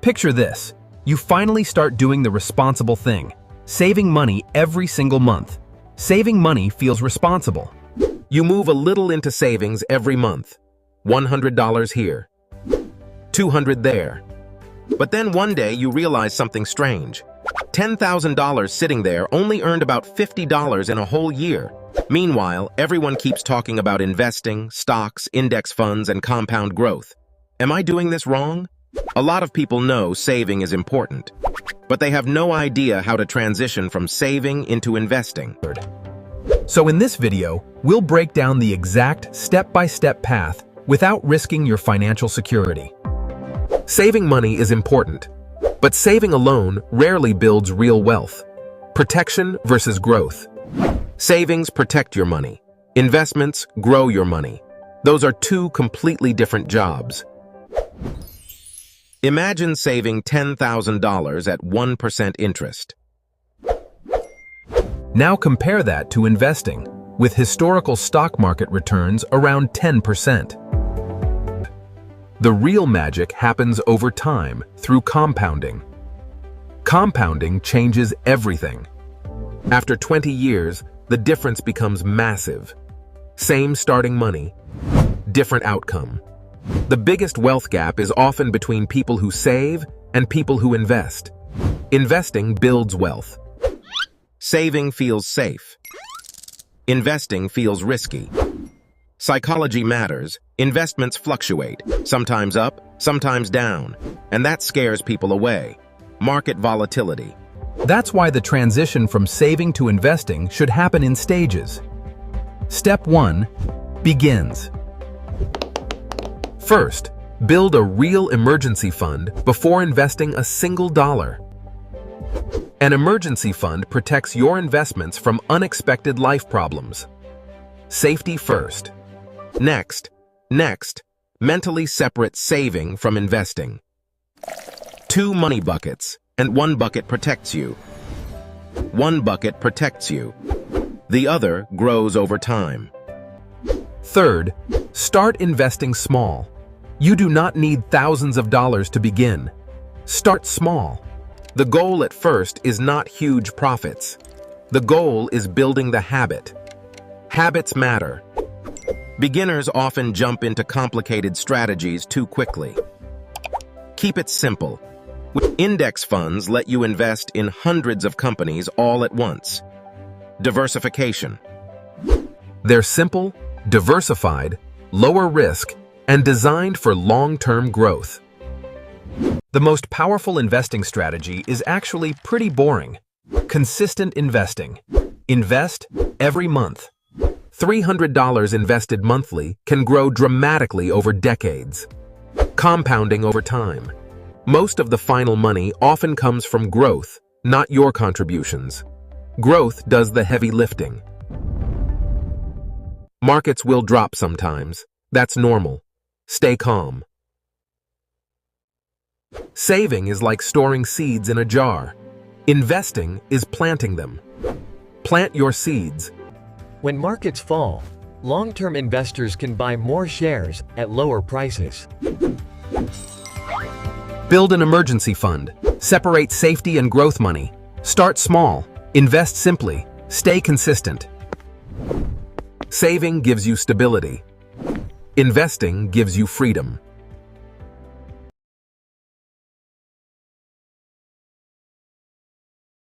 Picture this. You finally start doing the responsible thing, saving money every single month. Saving money feels responsible. You move a little into savings every month. $100 here, $200 there. But then one day you realize something strange. $10,000 sitting there only earned about $50 in a whole year. Meanwhile, everyone keeps talking about investing, stocks, index funds, and compound growth. Am I doing this wrong? A lot of people know saving is important, but they have no idea how to transition from saving into investing. So in this video, we'll break down the exact step-by-step path without risking your financial security. Saving money is important, but saving alone rarely builds real wealth. Protection versus growth. Savings protect your money. Investments grow your money. Those are two completely different jobs. Imagine saving $10,000 at 1% interest. Now compare that to investing, with historical stock market returns around 10%. The real magic happens over time through compounding. Compounding changes everything. After 20 years, the difference becomes massive. Same starting money, different outcome. The biggest wealth gap is often between people who save and people who invest. Investing builds wealth. Saving feels safe. Investing feels risky. Psychology matters. Investments fluctuate, sometimes up, sometimes down, and that scares people away. Market volatility. That's why the transition from saving to investing should happen in stages. Step 1 begins. First, build a real emergency fund before investing a single dollar. An emergency fund protects your investments from unexpected life problems. Safety first. Next, mentally separate saving from investing. 2 money buckets, and 1 bucket protects you. 1 bucket protects you. The other grows over time. Third, start investing small. You do not need thousands of dollars to begin. Start small. The goal at first is not huge profits. The goal is building the habit. Habits matter. Beginners often jump into complicated strategies too quickly. Keep it simple. Index funds let you invest in hundreds of companies all at once. Diversification. They're simple, diversified, lower risk, and designed for long-term growth. The most powerful investing strategy is actually pretty boring. Consistent investing. Invest every month. $300 invested monthly can grow dramatically over decades. Compounding over time. Most of the final money often comes from growth, not your contributions. Growth does the heavy lifting. Markets will drop sometimes. That's normal. Stay calm. Saving is like storing seeds in a jar. Investing is planting them. Plant your seeds. When markets fall, long-term investors can buy more shares at lower prices. Build an emergency fund. Separate safety and growth money. Start small. Invest simply. Stay consistent. Saving gives you stability. Investing gives you freedom.